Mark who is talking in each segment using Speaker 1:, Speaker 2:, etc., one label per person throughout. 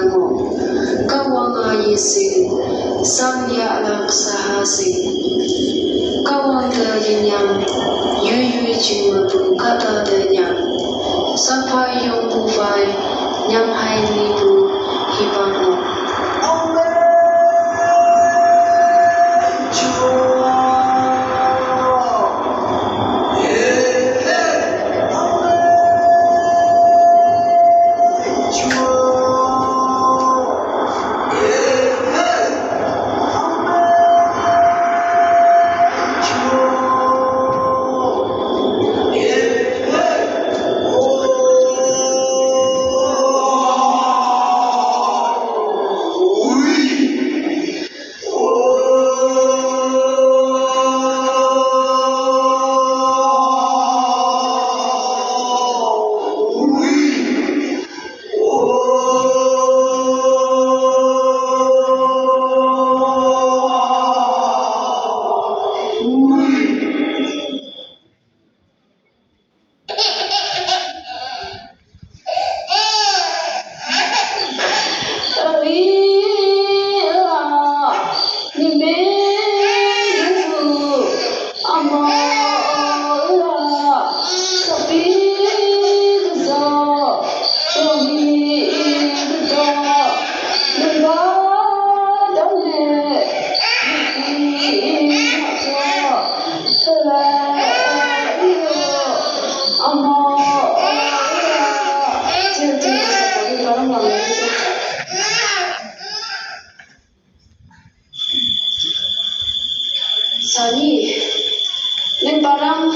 Speaker 1: Bango, Kawanga Yisi, Samya Laksahasi, Kawanga Yinyam, Yu Jiwabu Kata Denyam, Sapai Yong Buvai, Nyam Hai Libu, Hibango. Sani, nên barang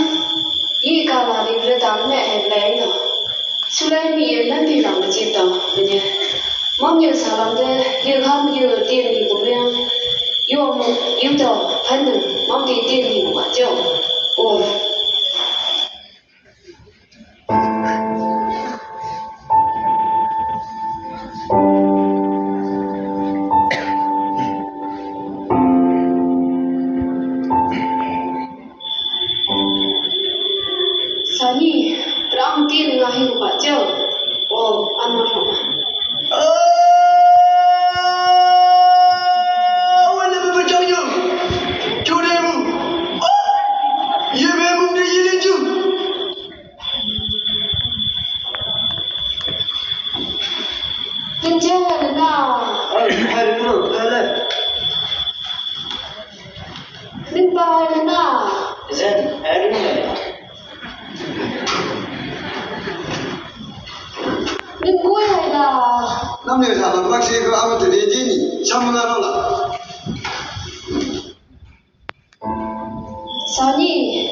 Speaker 1: y kala ni berdam ne headline no. Sulai ni nan di ram cita, punya. Mong như salam de, như ham như tiền ni cũng yang, yo mo yo do, han de, mong di tiền ni cũng cho, oh. Sani, ram tiền ngahi cũng cho, oh, ăn mà không.
Speaker 2: 남녀 사람 막시 그 아무튼 내지니 참문하노라.
Speaker 1: Sani,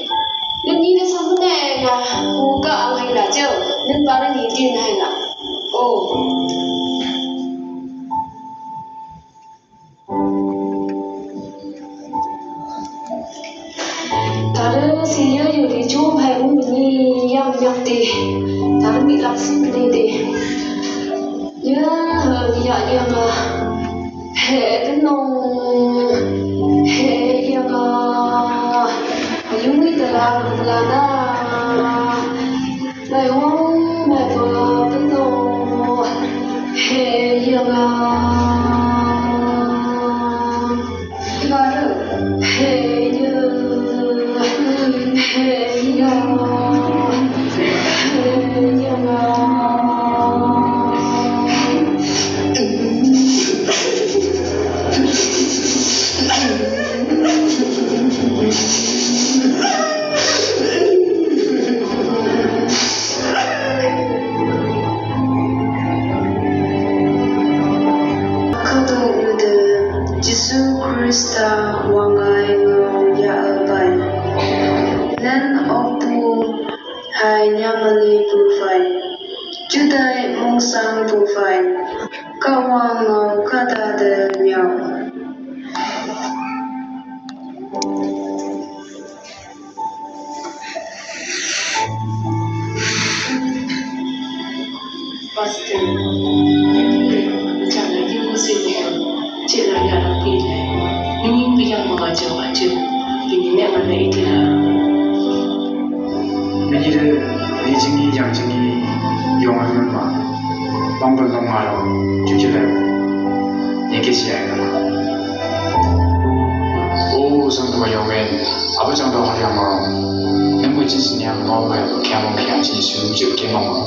Speaker 1: nên đi đến sang bên này là hồ cạn hay là chợ, nên bán được nhiều tiền hay là, ồ. Taruh siniอยู่ที่ช่วงแผ่นดินยังยักษ์ตีตามีลักษณะดีดีเยอะยังเห็นน้องเห็นยังยุ่งตลาดนะไม่ว่างไม่พอเป็นน้องเห็นยังบาร์เห็นJudai mong sang bufai, kawang ngau kata de nyau. Pasti, macam lagi musim cik lagi anak pilih. Ini biar mengajar aja, ini ni mana itu lah.
Speaker 3: Ini dia, ini jengi yang jengi. 用完了嘛，帮不上忙了，就起来。起来了嘛。哦，上头有没？阿不上头好像嘛，因为就是年我们看我看起书就看嘛，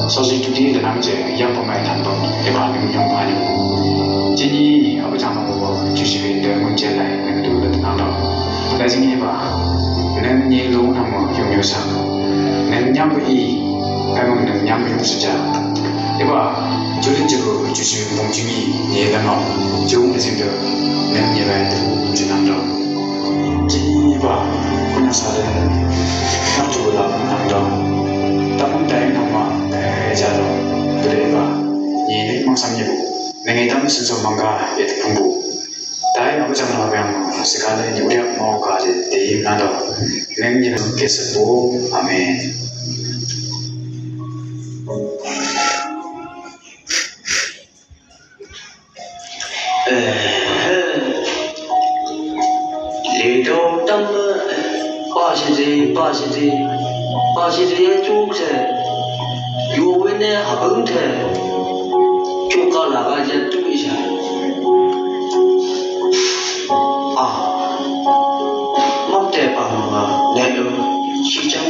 Speaker 3: 所以对的那么子也不买谈不，对吧？你用不用？今年阿不上头我就是为了我将来那个多的拿到，但今年吧，能年路那么有上，能两不一，该我们能两不用是这样，对吧？就是这个就是梦经理也很好，就我们这个能也来都就拿到。今年吧，可能啥的，那做了拿到，但我们在那么家了，不对吧？你那忙什么业务？那个他们是做忙个也得公布，但我不讲那边嘛，是看的有点忙个的，得拿到，那你能给是不？阿妹。
Speaker 4: 里头当了八十的中噻，有为呢还本噻，就搞那个人多一下。啊，没得办法，那个西藏